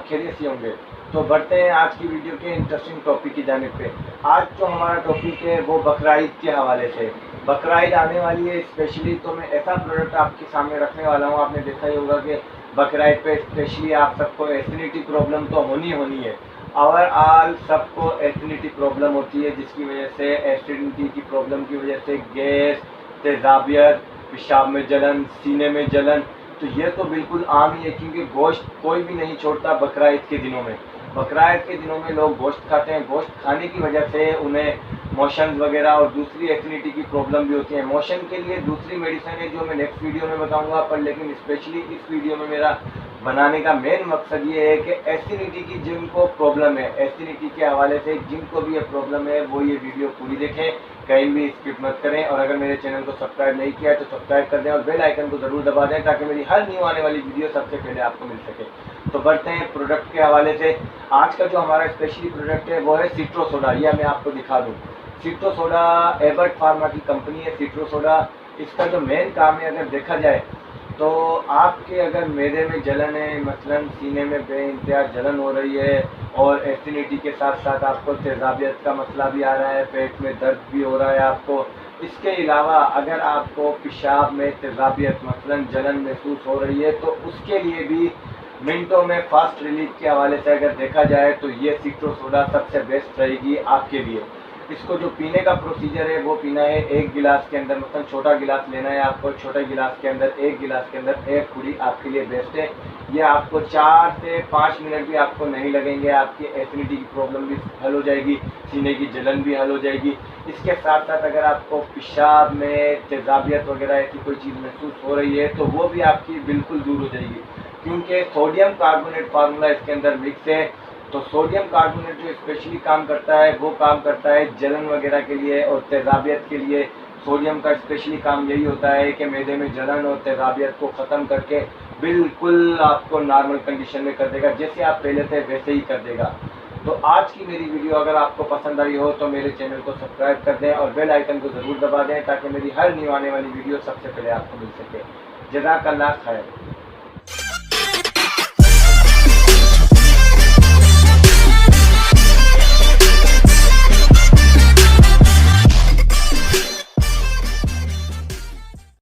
खैरियत से होंगे। तो बढ़ते हैं आज की वीडियो के इंटरेस्टिंग टॉपिक की जानिब पे। आज जो हमारा टॉपिक है वो बकरा ईद के हवाले से। बकरा ईद आने वाली है स्पेशली, तो मैं ऐसा प्रोडक्ट आपके सामने रखने वाला हूँ। आपने देखा ही होगा कि बकरा ईद पे स्पेशली आप सबको एसिडिटी प्रॉब्लम तो होनी है। ओवरऑल सबको एसिडिटी प्रॉब्लम होती है, जिसकी वजह से एसिडिटी की प्रॉब्लम की वजह से गैस, तेजाबियत, पेशाब में जलन, सीने में जलन, तो ये तो बिल्कुल आम ही है, क्योंकि गोश्त कोई भी नहीं छोड़ता बकरा ईद के दिनों में। बकरा ईद के दिनों में लोग गोश्त खाते हैं। गोश्त खाने की वजह से उन्हें मोशन वगैरह और दूसरी एसिडिटी की प्रॉब्लम भी होती है। मोशन के लिए दूसरी मेडिसिन है जो मैं नेक्स्ट वीडियो में बताऊंगा, पर लेकिन स्पेशली इस वीडियो में मेरा बनाने का मेन मकसद ये है कि एसिडिटी की जिनको प्रॉब्लम है, एसिडिटी के हवाले से जिनको भी ये प्रॉब्लम है, वो ये वीडियो पूरी देखें, कहीं भी स्किप मत करें। और अगर मेरे चैनल को सब्सक्राइब नहीं किया है तो सब्सक्राइब कर दें और बेल आइकन को ज़रूर दबा दें, ताकि मेरी हर न्यू आने वाली वीडियो सबसे पहले आपको मिल सके। तो बढ़ते हैं प्रोडक्ट के हवाले से। आज का जो हमारा स्पेशली प्रोडक्ट है वो है सिट्रो सोडा। यह मैं आपको दिखा दूँ। सिट्रो सोडा एबर्ट फार्मा की कंपनी है सिट्रो सोडा। इसका जो मेन काम है, अगर देखा जाए तो आपके अगर मैदे में जलन है, मसलन सीने में बेइंतहा जलन हो रही है और एसिडिटी के साथ साथ आपको तेजाबियत का मसला भी आ रहा है, पेट में दर्द भी हो रहा है आपको, इसके अलावा अगर आपको पेशाब में तेजाबियत मसलन जलन महसूस हो रही है, तो उसके लिए भी मिनटों में फास्ट रिलीफ के हवाले से अगर देखा जाए तो ये सिट्रो सोडा सबसे बेस्ट रहेगी आपके लिए। इसको जो पीने का प्रोसीजर है वो पीना है एक गिलास के अंदर, मतलब छोटा गिलास लेना है आपको, छोटे गिलास के अंदर एक गिलास के अंदर एक पूरी आपके लिए बेस्ट है। ये आपको 4 से 5 मिनट भी आपको नहीं लगेंगे, आपकी एसिडिटी की प्रॉब्लम भी हल हो जाएगी, सीने की जलन भी हल हो जाएगी। इसके साथ साथ अगर आपको पेशाब में तेजाबियत वगैरह ऐसी कोई चीज़ महसूस हो रही है तो वो भी आपकी बिल्कुल दूर हो जाएगी, क्योंकि सोडियम कार्बोनेट फार्मूला इसके अंदर मिक्स है। तो सोडियम कार्बोनेट जो स्पेशली काम करता है वो काम करता है जलन वगैरह के लिए और तेजाबियत के लिए। सोडियम का स्पेशली काम यही होता है कि मैदे में जलन और तेजाबियत को ख़त्म करके बिल्कुल आपको नॉर्मल कंडीशन में कर देगा, जैसे आप पहले थे वैसे ही कर देगा। तो आज की मेरी वीडियो अगर आपको पसंद आई हो तो मेरे चैनल को सब्सक्राइब कर दें और बेल आइकन को ज़रूर दबा दें, ताकि मेरी हर न्यू आने वाली वीडियो सबसे पहले आपको मिल सके। जज़ाकल्लाह खैर।